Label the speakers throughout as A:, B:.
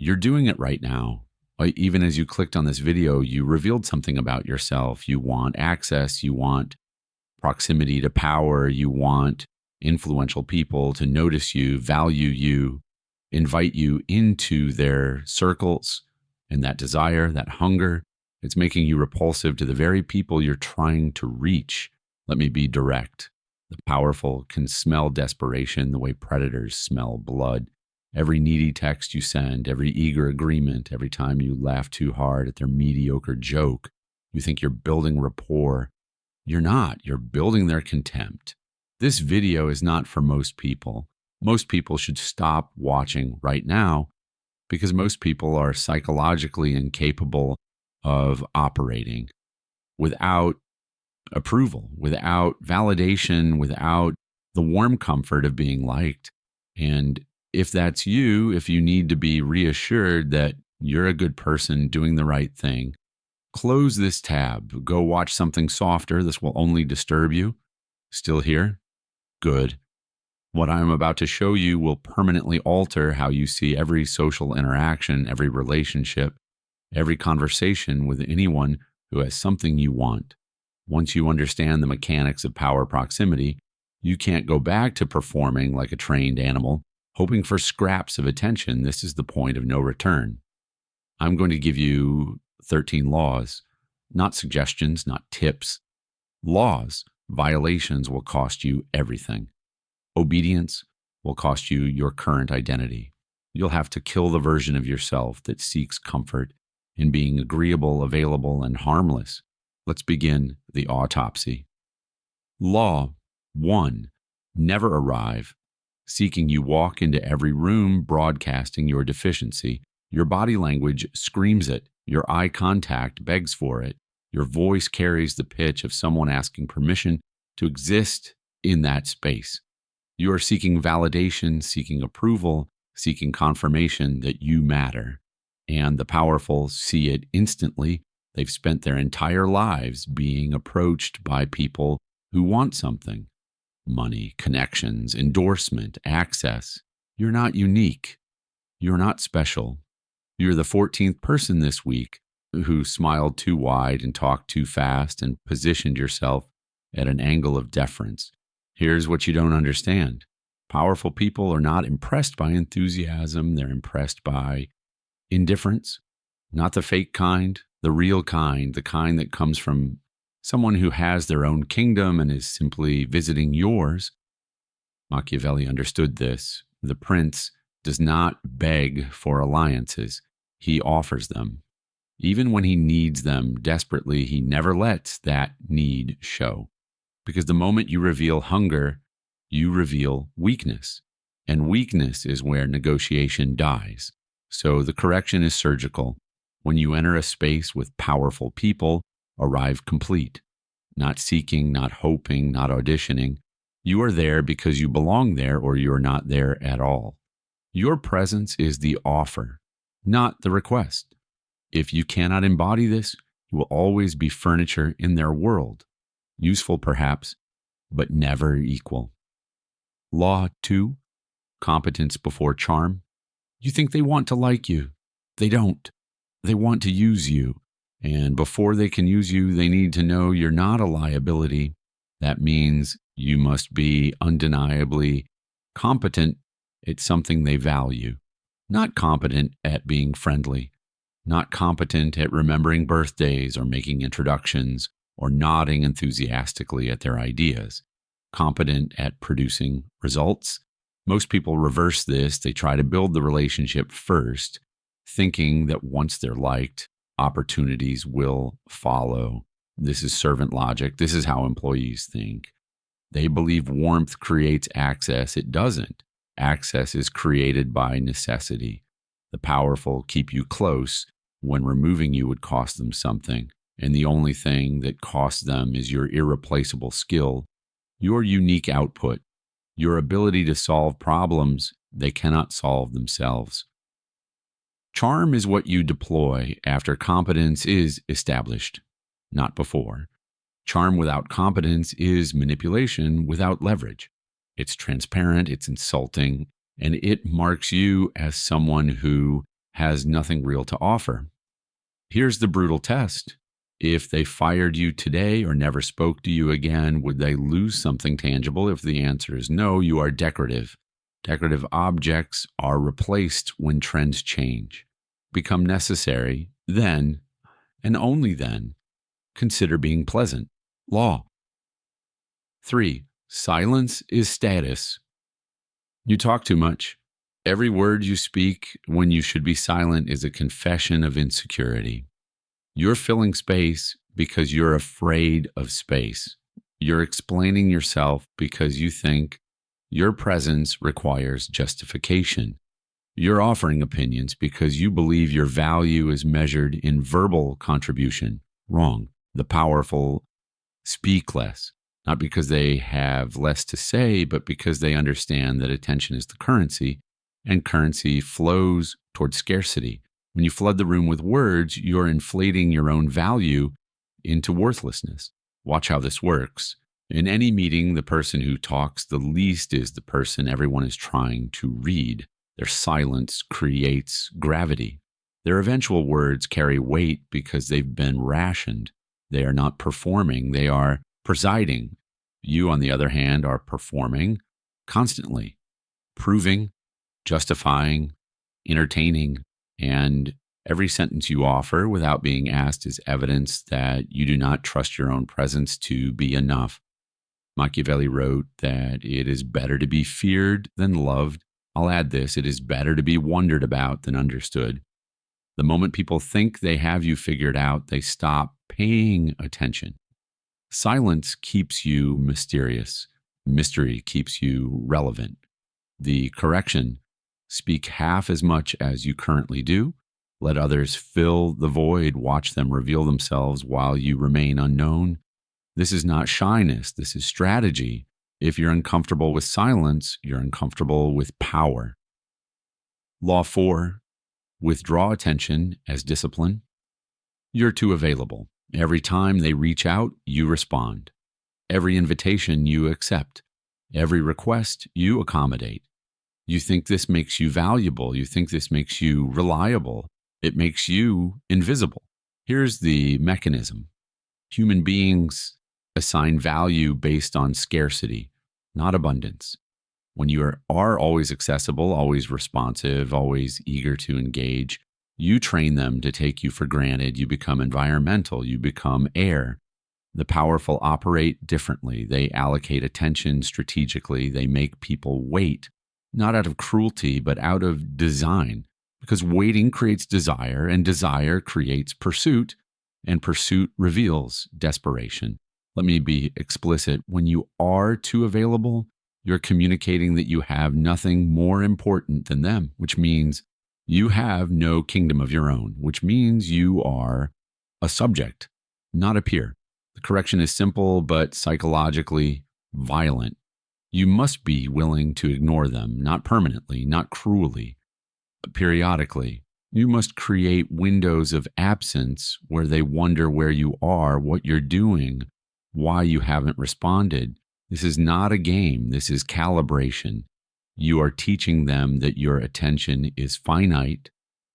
A: You're doing it right now. Even as you clicked on this video, you revealed something about yourself. You want access, you want proximity to power, you want influential people to notice you, value you, invite you into their circles. And that desire, that hunger, it's making you repulsive to the very people you're trying to reach. Let me be direct. The powerful can smell desperation the way predators smell blood. Every needy text you send, every eager agreement, every time you laugh too hard at their mediocre joke, you think you're building rapport. You're not. You're building their contempt. This video is not for most people. Most people should stop watching right now because most people are psychologically incapable of operating without approval, without validation, without the warm comfort of being liked. And if that's you, if you need to be reassured that you're a good person doing the right thing, close this tab. Go watch something softer. This will only disturb you. Still here? Good. What I'm about to show you will permanently alter how you see every social interaction, every relationship, every conversation with anyone who has something you want. Once you understand the mechanics of power proximity, you can't go back to performing like a trained animal, hoping for scraps of attention. This is the point of no return. I'm going to give you 13 laws, not suggestions, not tips. Laws. Violations will cost you everything. Obedience will cost you your current identity. You'll have to kill the version of yourself that seeks comfort in being agreeable, available, and harmless. Let's begin the autopsy. Law 1. Never arrive. Seeking you walk into every room broadcasting your deficiency. Your body language screams it. Your eye contact begs for it. Your voice carries the pitch of someone asking permission to exist in that space. You are seeking validation, seeking approval, seeking confirmation that you matter. And the powerful see it instantly. They've spent their entire lives being approached by people who want something. Money, connections, endorsement, access. You're not unique. You're not special. You're the 14th person this week who smiled too wide and talked too fast and positioned yourself at an angle of deference. Here's what you don't understand. Powerful people are not impressed by enthusiasm. They're impressed by indifference, not the fake kind, the real kind, the kind that comes from someone who has their own kingdom and is simply visiting yours. Machiavelli understood this. The prince does not beg for alliances. He offers them. Even when he needs them desperately, he never lets that need show. Because the moment you reveal hunger, you reveal weakness. And weakness is where negotiation dies. So the correction is surgical. When you enter a space with powerful people, arrive complete. Not seeking, not hoping, not auditioning. You are there because you belong there or you're not there at all. Your presence is the offer, not the request. If you cannot embody this, you will always be furniture in their world. Useful perhaps, but never equal. Law 2, competence before charm. You think they want to like you. They don't. They want to use you. And before they can use you, they need to know you're not a liability. That means you must be undeniably competent at something they value. Not competent at being friendly. Not competent at remembering birthdays or making introductions or nodding enthusiastically at their ideas. Competent at producing results. Most people reverse this. They try to build the relationship first, thinking that once they're liked, opportunities will follow. This is servant logic. This is how employees think. They believe warmth creates access. It doesn't. Access is created by necessity. The powerful keep you close when removing you would cost them something. And the only thing that costs them is your irreplaceable skill, your unique output, your ability to solve problems they cannot solve themselves. Charm is what you deploy after competence is established, not before. Charm without competence is manipulation without leverage. It's transparent, it's insulting, and it marks you as someone who has nothing real to offer. Here's the brutal test. If they fired you today or never spoke to you again, would they lose something tangible? If the answer is no, you are decorative. Decorative objects are replaced when trends change, become necessary, then, and only then, consider being pleasant. Law. 3. Silence is status. You talk too much. Every word you speak when you should be silent is a confession of insecurity. You're filling space because you're afraid of space. You're explaining yourself because you think your presence requires justification. You're offering opinions because you believe your value is measured in verbal contribution. Wrong. The powerful speak less, not because they have less to say, but because they understand that attention is the currency, and currency flows towards scarcity. When you flood the room with words, you're inflating your own value into worthlessness. Watch how this works. In any meeting, the person who talks the least is the person everyone is trying to read. Their silence creates gravity. Their eventual words carry weight because they've been rationed. They are not performing, they are presiding. You, on the other hand, are performing constantly, proving, justifying, entertaining, and every sentence you offer without being asked is evidence that you do not trust your own presence to be enough. Machiavelli wrote that it is better to be feared than loved. I'll add this, it is better to be wondered about than understood. The moment people think they have you figured out, they stop paying attention. Silence keeps you mysterious. Mystery keeps you relevant. The correction: speak half as much as you currently do. Let others fill the void. Watch them reveal themselves while you remain unknown. This is not shyness. This is strategy. If you're uncomfortable with silence, you're uncomfortable with power. Law 4. Withdraw attention as discipline. You're too available. Every time they reach out, you respond. Every invitation you accept. Every request you accommodate. You think this makes you valuable. You think this makes you reliable. It makes you invisible. Here's the mechanism. Human beings assign value based on scarcity, not abundance. When you are always accessible, always responsive, always eager to engage, you train them to take you for granted. You become environmental. You become air. The powerful operate differently. They allocate attention strategically. They make people wait, not out of cruelty, but out of design, because waiting creates desire, and desire creates pursuit, and pursuit reveals desperation. Let me be explicit. When you are too available, you're communicating that you have nothing more important than them, which means you have no kingdom of your own, which means you are a subject, not a peer. The correction is simple, but psychologically violent. You must be willing to ignore them, not permanently, not cruelly, but periodically. You must create windows of absence where they wonder where you are, what you're doing, why you haven't responded. This is not a game. This is calibration. You are teaching them that your attention is finite,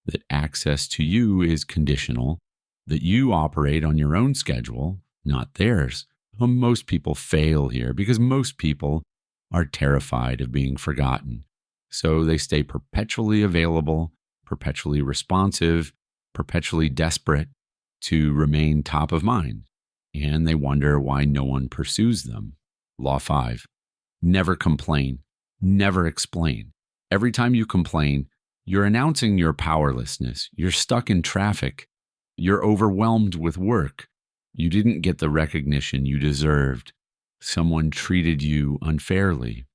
A: that access to you is conditional, that you operate on your own schedule, not theirs. Well, most people fail here because most people are terrified of being forgotten. So they stay perpetually available, perpetually responsive, perpetually desperate to remain top of mind. And they wonder why no one pursues them. Law 5. Never complain. Never explain. Every time you complain, you're announcing your powerlessness. You're stuck in traffic. You're overwhelmed with work. You didn't get the recognition you deserved. Someone treated you unfairly.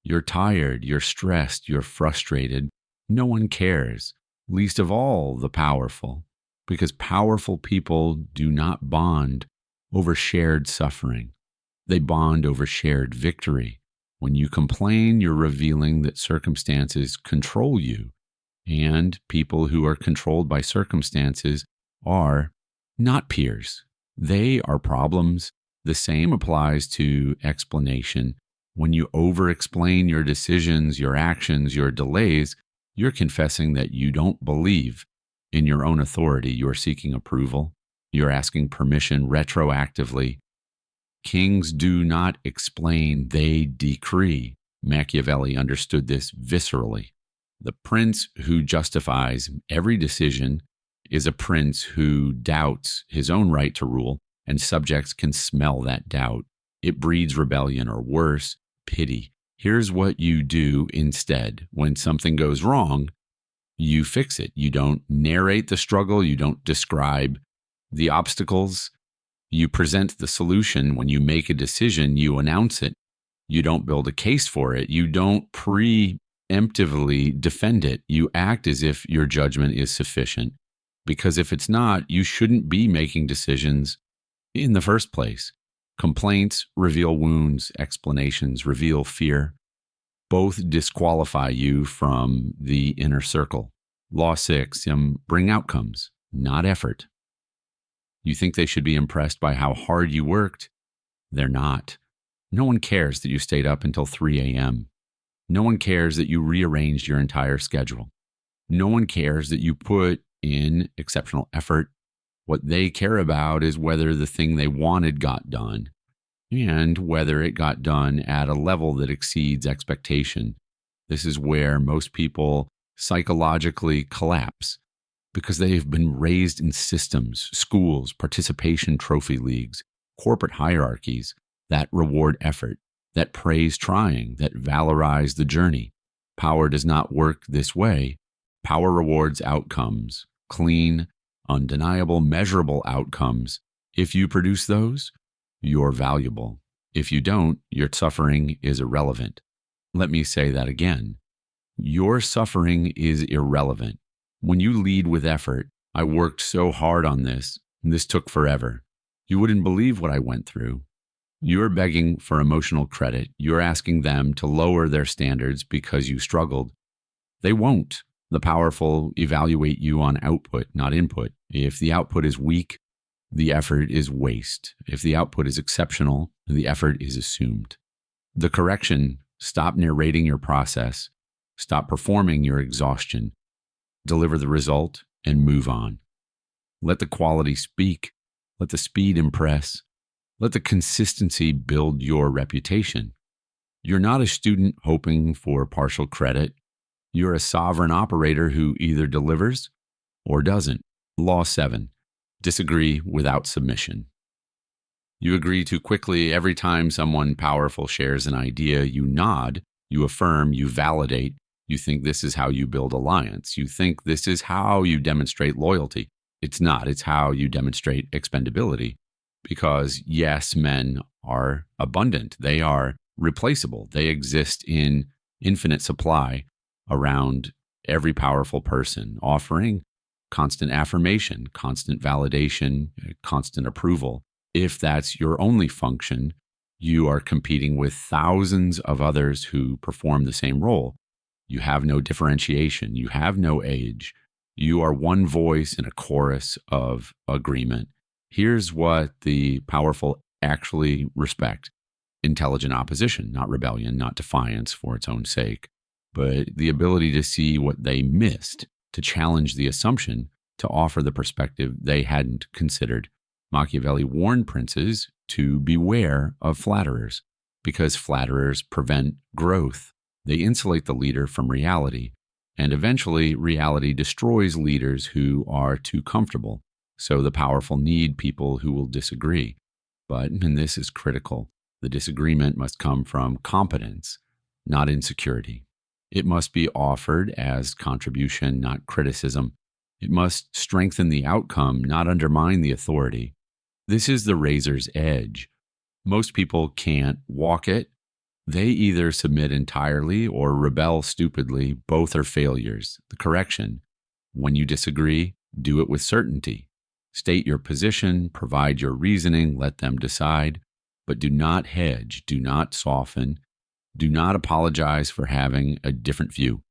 A: You're tired. You're stressed. You're frustrated. No one cares, least of all the powerful, because powerful people do not bond over shared suffering. They bond over shared victory. When you complain, you're revealing that circumstances control you, and people who are controlled by circumstances are not peers. They are problems. The same applies to explanation. When you over-explain your decisions, your actions, your delays, You're confessing that you don't believe in your own authority. You're seeking approval. You're asking permission retroactively. Kings do not explain, they decree. Machiavelli understood this viscerally. The prince who justifies every decision is a prince who doubts his own right to rule, and subjects can smell that doubt. It breeds rebellion, or worse, pity. Here's what you do instead. When something goes wrong, you fix it. You don't narrate the struggle. You don't describe the obstacles. You present the solution. When you make a decision, you announce it. You don't build a case for it. You don't preemptively defend it. You act as if your judgment is sufficient. Because if it's not, you shouldn't be making decisions in the first place. Complaints reveal wounds, explanations reveal fear. Both disqualify you from the inner circle. Law 6, bring outcomes, not effort. You think they should be impressed by how hard you worked? They're not. No one cares that you stayed up until 3 a.m. No one cares that you rearranged your entire schedule. No one cares that you put in exceptional effort. What they care about is whether the thing they wanted got done, and whether it got done at a level that exceeds expectation. This is where most people psychologically collapse, because they've been raised in systems, schools, participation trophy leagues, corporate hierarchies that reward effort, that praise trying, that valorize the journey. Power does not work this way. Power rewards outcomes, clean, undeniable, measurable outcomes. If you produce those, you're valuable. If you don't, your suffering is irrelevant. Let me say that again. Your suffering is irrelevant. When you lead with effort, I worked so hard on this, and this took forever. You wouldn't believe what I went through. You're begging for emotional credit. You're asking them to lower their standards because you struggled. They won't. The powerful evaluate you on output, not input. If the output is weak, the effort is waste. If the output is exceptional, the effort is assumed. The correction: stop narrating your process. Stop performing your exhaustion. Deliver the result and move on. Let the quality speak. Let the speed impress. Let the consistency build your reputation. You're not a student hoping for partial credit. You're a sovereign operator who either delivers or doesn't. Law 7, disagree without submission. You agree too quickly. Every time someone powerful shares an idea, you nod, you affirm, you validate. You think this is how you build alliance. You think this is how you demonstrate loyalty. It's not. It's how you demonstrate expendability. Because yes, men are abundant. They are replaceable. They exist in infinite supply around every powerful person, offering constant affirmation, constant validation, constant approval. If that's your only function, you are competing with thousands of others who perform the same role. You have no differentiation. You have no age. You are one voice in a chorus of agreement. Here's what the powerful actually respect: intelligent opposition, not rebellion, not defiance for its own sake, but the ability to see what they missed, to challenge the assumption, to offer the perspective they hadn't considered. Machiavelli warned princes to beware of flatterers, because flatterers prevent growth. They insulate the leader from reality, and eventually reality destroys leaders who are too comfortable. So the powerful need people who will disagree. But, and this is critical, the disagreement must come from competence, not insecurity. It must be offered as contribution, not criticism. It must strengthen the outcome, not undermine the authority. This is the razor's edge. Most people can't walk it. They either submit entirely or rebel stupidly. Both are failures. The correction: when you disagree, do it with certainty. State your position, provide your reasoning, let them decide, but do not hedge, do not soften, do not apologize for having a different view.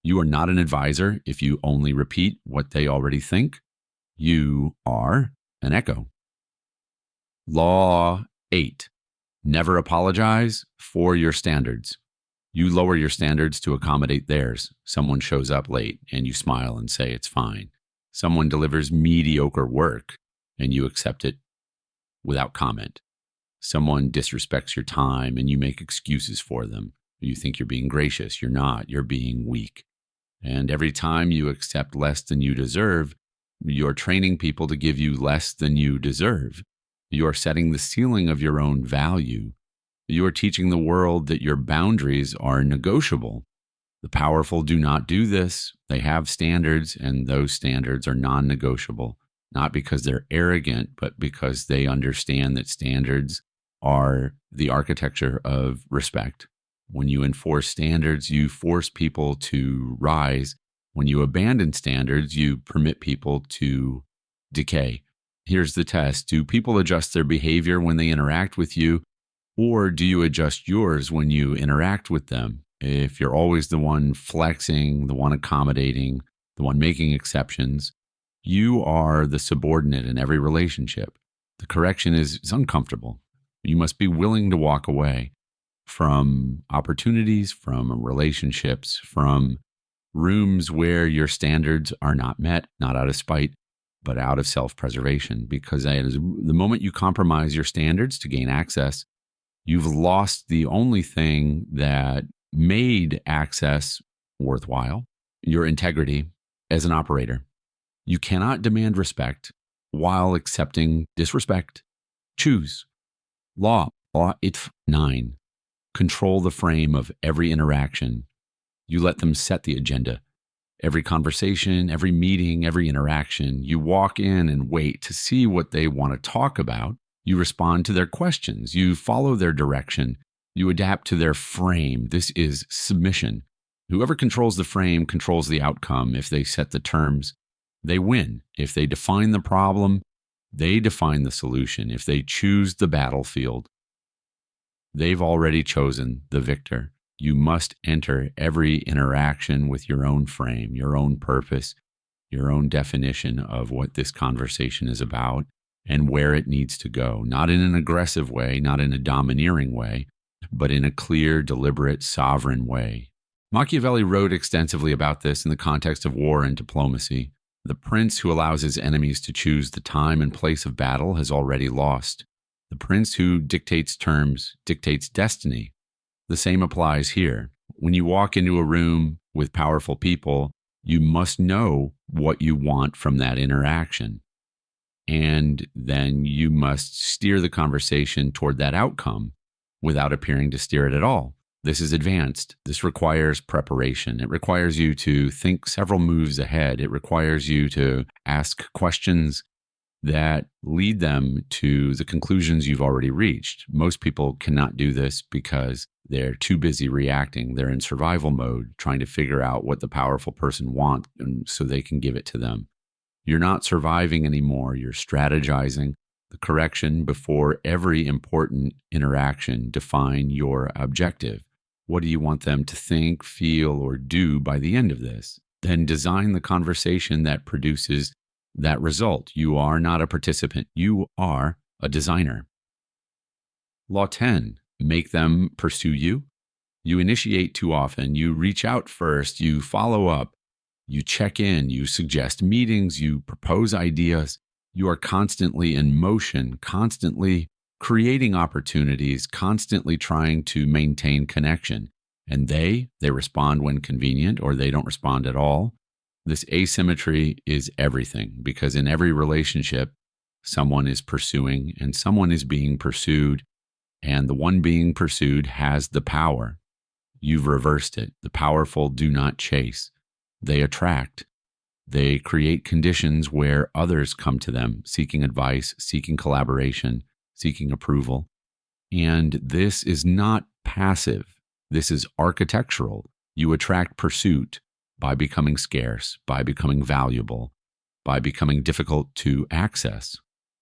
A: You are not an advisor if you only repeat what they already think. You are an echo. Law 8, never apologize for your standards. You lower your standards to accommodate theirs. Someone shows up late and you smile and say it's fine. Someone delivers mediocre work and you accept it without comment. Someone disrespects your time and you make excuses for them. You think you're being gracious. You're not. You're being weak. And every time you accept less than you deserve, you're training people to give you less than you deserve. You're setting the ceiling of your own value. You're teaching the world that your boundaries are negotiable. The powerful do not do this. They have standards, and those standards are non-negotiable, not because they're arrogant, but because they understand that standards are the architecture of respect. When you enforce standards, you force people to rise. When you abandon standards, you permit people to decay. Here's the test. Do people adjust their behavior when they interact with you, or do you adjust yours when you interact with them? If you're always the one flexing, the one accommodating, the one making exceptions, you are the subordinate in every relationship. The correction is uncomfortable. You must be willing to walk away from opportunities, from relationships, from rooms where your standards are not met, not out of spite, but out of self-preservation. Because the moment you compromise your standards to gain access, you've lost the only thing that made access worthwhile, your integrity as an operator. You cannot demand respect while accepting disrespect. Choose. Law Itf 9. Control the frame of every interaction. You let them set the agenda. Every conversation, every meeting, every interaction, you walk in and wait to see what they want to talk about. You respond to their questions. You follow their direction. You adapt to their frame. This is submission. Whoever controls the frame controls the outcome. If they set the terms, they win. If they define the problem, they define the solution. If they choose the battlefield, they've already chosen the victor. You must enter every interaction with your own frame, your own purpose, your own definition of what this conversation is about and where it needs to go. Not in an aggressive way, not in a domineering way, but in a clear, deliberate, sovereign way. Machiavelli wrote extensively about this in the context of war and diplomacy. The prince who allows his enemies to choose the time and place of battle has already lost. The prince who dictates terms dictates destiny. The same applies here. When you walk into a room with powerful people, you must know what you want from that interaction. And then you must steer the conversation toward that outcome without appearing to steer it at all. This is advanced. This requires preparation. It requires you to think several moves ahead. It requires you to ask questions that lead them to the conclusions you've already reached. Most people cannot do this because they're too busy reacting. They're in survival mode, trying to figure out what the powerful person wants so they can give it to them. You're not surviving anymore. You're strategizing. The correction before every important interaction: define your objective. What do you want them to think, feel, or do by the end of this? Then design the conversation that produces that result. You are not a participant. You are a designer. Law 10, make them pursue you. You initiate too often. You reach out first. You follow up. You check in. You suggest meetings. You propose ideas. You are constantly in motion, constantly creating opportunities, constantly trying to maintain connection. And they respond when convenient, or they don't respond at all. This asymmetry is everything, because in every relationship, someone is pursuing and someone is being pursued, and the one being pursued has the power. You've reversed it. The powerful do not chase. They attract. They create conditions where others come to them, seeking advice, seeking collaboration, seeking approval. And this is not passive. This is architectural. You attract pursuit by becoming scarce, by becoming valuable, by becoming difficult to access.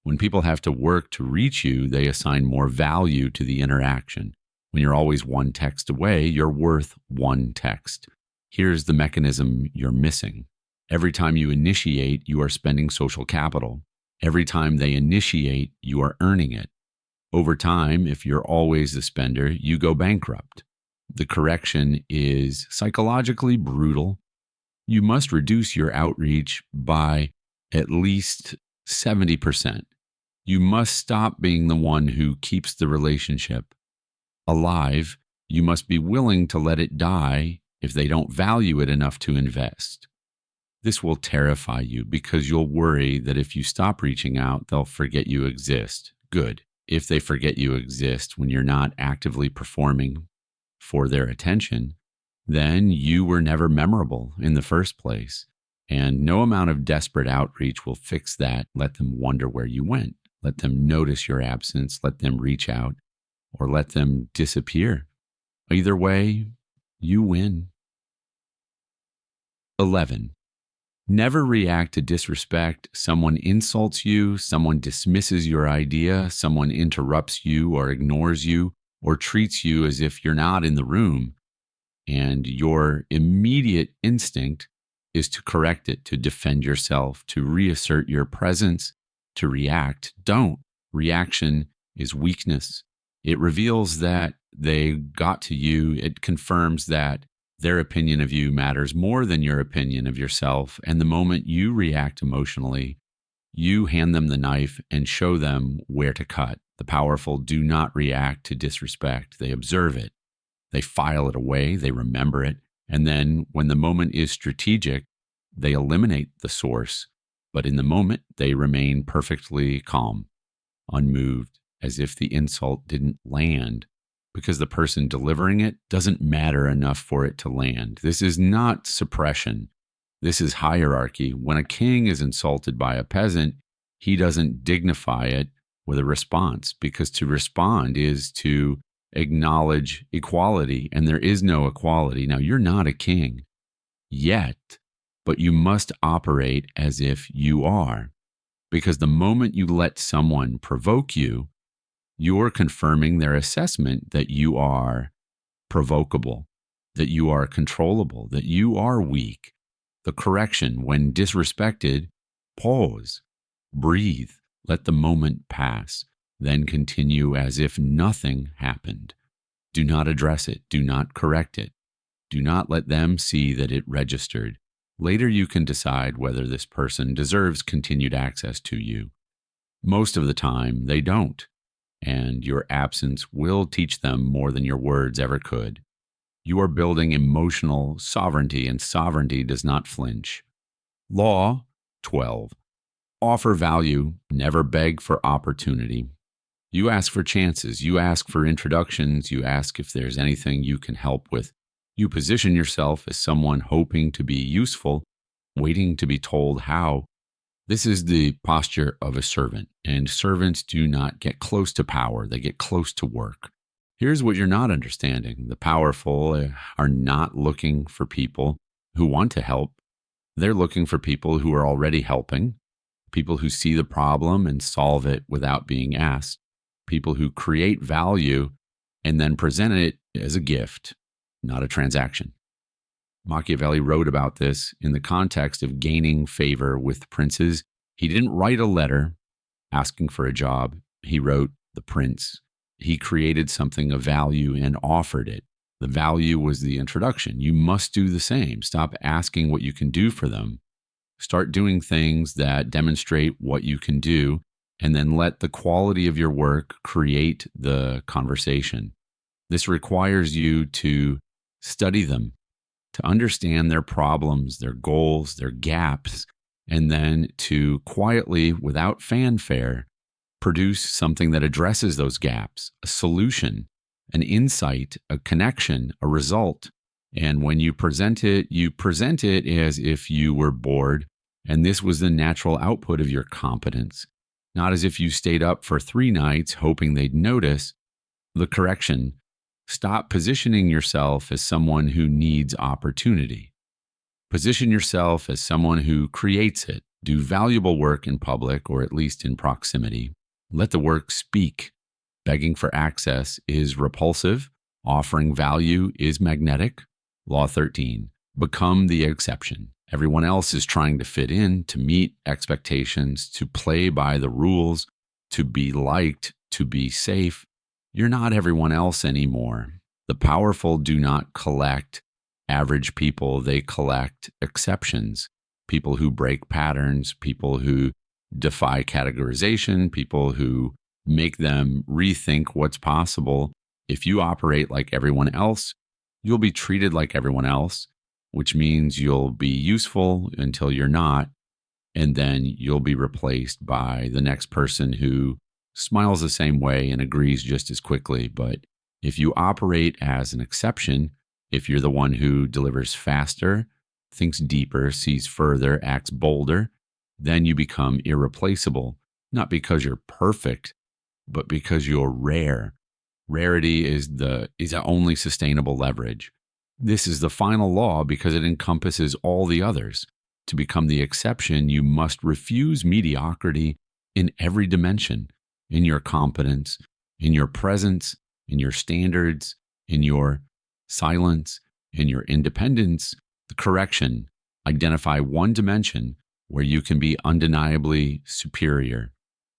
A: When people have to work to reach you, they assign more value to the interaction. When you're always one text away, you're worth one text. Here's the mechanism you're missing. Every time you initiate, you are spending social capital. Every time they initiate, you are earning it. Over time, if you're always the spender, you go bankrupt. The correction is psychologically brutal. You must reduce your outreach by at least 70%. You must stop being the one who keeps the relationship alive. You must be willing to let it die if they don't value it enough to invest. This will terrify you because you'll worry that if you stop reaching out, they'll forget you exist. Good. If they forget you exist when you're not actively performing for their attention, then you were never memorable in the first place. And no amount of desperate outreach will fix that. Let them wonder where you went. Let them notice your absence. Let them reach out or let them disappear. Either way, you win. 11. Never react to disrespect. Someone insults you, someone dismisses your idea, someone interrupts you or ignores you or treats you as if you're not in the room. And your immediate instinct is to correct it, to defend yourself, to reassert your presence, to react. Don't. Reaction is weakness. It reveals that they got to you. It confirms that their opinion of you matters more than your opinion of yourself. And the moment you react emotionally, you hand them the knife and show them where to cut. The powerful do not react to disrespect. They observe it. They file it away. They remember it. And then when the moment is strategic, they eliminate the source. But in the moment, they remain perfectly calm, unmoved, as if the insult didn't land, because the person delivering it doesn't matter enough for it to land. This is not suppression. This is hierarchy. When a king is insulted by a peasant, he doesn't dignify it with a response, because to respond is to acknowledge equality, and there is no equality. Now, you're not a king yet, but you must operate as if you are, because the moment you let someone provoke you, you're confirming their assessment that you are provocable, that you are controllable, that you are weak. The correction, when disrespected, pause, breathe, let the moment pass, then continue as if nothing happened. Do not address it. Do not correct it. Do not let them see that it registered. Later you can decide whether this person deserves continued access to you. Most of the time, they don't. And your absence will teach them more than your words ever could. You are building emotional sovereignty, and sovereignty does not flinch. Law 12. Offer value, never beg for opportunity. You ask for chances, you ask for introductions, you ask if there's anything you can help with. You position yourself as someone hoping to be useful, waiting to be told how. This is the posture of a servant, and servants do not get close to power, they get close to work. Here's what you're not understanding. The powerful are not looking for people who want to help. They're looking for people who are already helping, people who see the problem and solve it without being asked, people who create value and then present it as a gift, not a transaction. Machiavelli wrote about this in the context of gaining favor with princes. He didn't write a letter asking for a job. He wrote the prince. He created something of value and offered it. The value was the introduction. You must do the same. Stop asking what you can do for them. Start doing things that demonstrate what you can do, and then let the quality of your work create the conversation. This requires you to study them, to understand their problems, their goals, their gaps, and then to quietly, without fanfare, produce something that addresses those gaps, a solution, an insight, a connection, a result. And when you present it as if you were bored, and this was the natural output of your competence, not as if you stayed up for 3 nights hoping they'd notice. The correction: stop positioning yourself as someone who needs opportunity. Position yourself as someone who creates it. Do valuable work in public, or at least in proximity. Let the work speak. Begging for access is repulsive. Offering value is magnetic. Law 13. Become the exception. Everyone else is trying to fit in, to meet expectations, to play by the rules, to be liked, to be safe. You're not everyone else anymore. The powerful do not collect average people, they collect exceptions, people who break patterns, people who defy categorization, people who make them rethink what's possible. If you operate like everyone else, you'll be treated like everyone else, which means you'll be useful until you're not. And then you'll be replaced by the next person who smiles the same way and agrees just as quickly. But if you operate as an exception, if you're the one who delivers faster, thinks deeper, sees further, acts bolder, then you become irreplaceable, not because you're perfect, but because you're rare. Rarity is the only sustainable leverage. This is the final law because it encompasses all the others. To become the exception, you must refuse mediocrity in every dimension, in your competence, in your presence, in your standards, in your silence, in your independence. The correction, identify one dimension where you can be undeniably superior,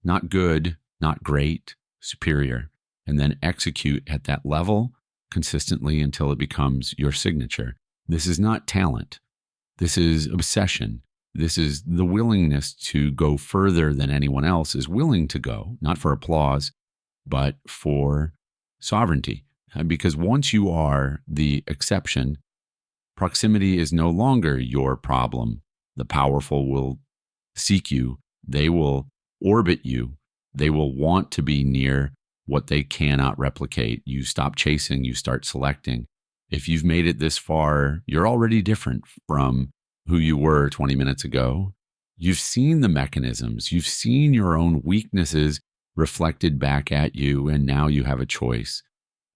A: not good, not great, superior, and then execute at that level consistently until it becomes your signature. This is not talent. This is obsession. This is the willingness to go further than anyone else is willing to go, not for applause, but for sovereignty. Because once you are the exception, proximity is no longer your problem. The powerful will seek you. They will orbit you. They will want to be near what they cannot replicate. You stop chasing, you start selecting. If you've made it this far, you're already different from who you were 20 minutes ago. You've seen the mechanisms, you've seen your own weaknesses reflected back at you, and now you have a choice.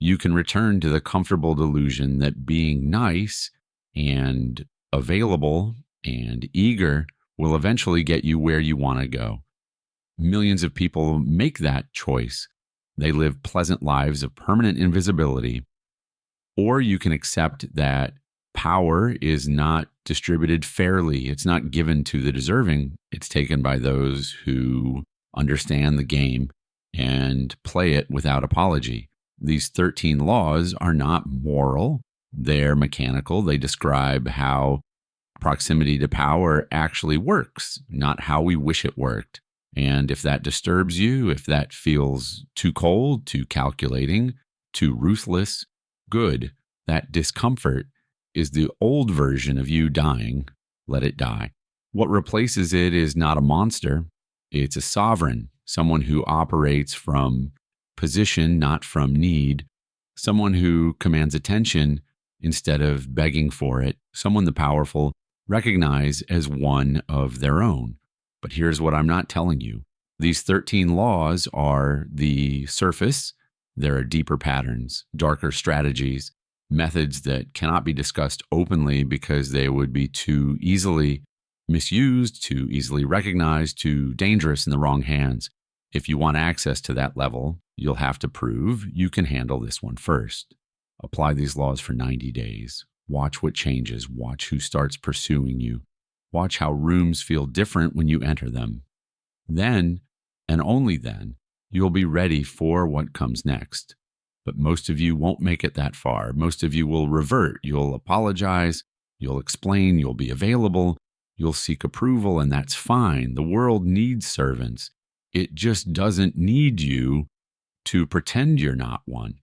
A: You can return to the comfortable delusion that being nice and available and eager will eventually get you where you want to go. Millions of people make that choice. They live pleasant lives of permanent invisibility. Or you can accept that power is not distributed fairly. It's not given to the deserving. It's taken by those who understand the game and play it without apology. These 13 laws are not moral. They're mechanical. They describe how proximity to power actually works, not how we wish it worked. And if that disturbs you, if that feels too cold, too calculating, too ruthless, good. That discomfort is the old version of you dying. Let it die. What replaces it is not a monster. It's a sovereign, someone who operates from position, not from need, someone who commands attention instead of begging for it, someone the powerful recognize as one of their own. But here's what I'm not telling you. These 13 laws are the surface. There are deeper patterns, darker strategies, methods that cannot be discussed openly because they would be too easily misused, too easily recognized, too dangerous in the wrong hands. If you want access to that level, you'll have to prove you can handle this one first. Apply these laws for 90 days. Watch what changes. Watch who starts pursuing you. Watch how rooms feel different when you enter them. Then, and only then, you'll be ready for what comes next. But most of you won't make it that far. Most of you will revert. You'll apologize. You'll explain. You'll be available. You'll seek approval, and that's fine. The world needs servants. It just doesn't need you to pretend you're not one.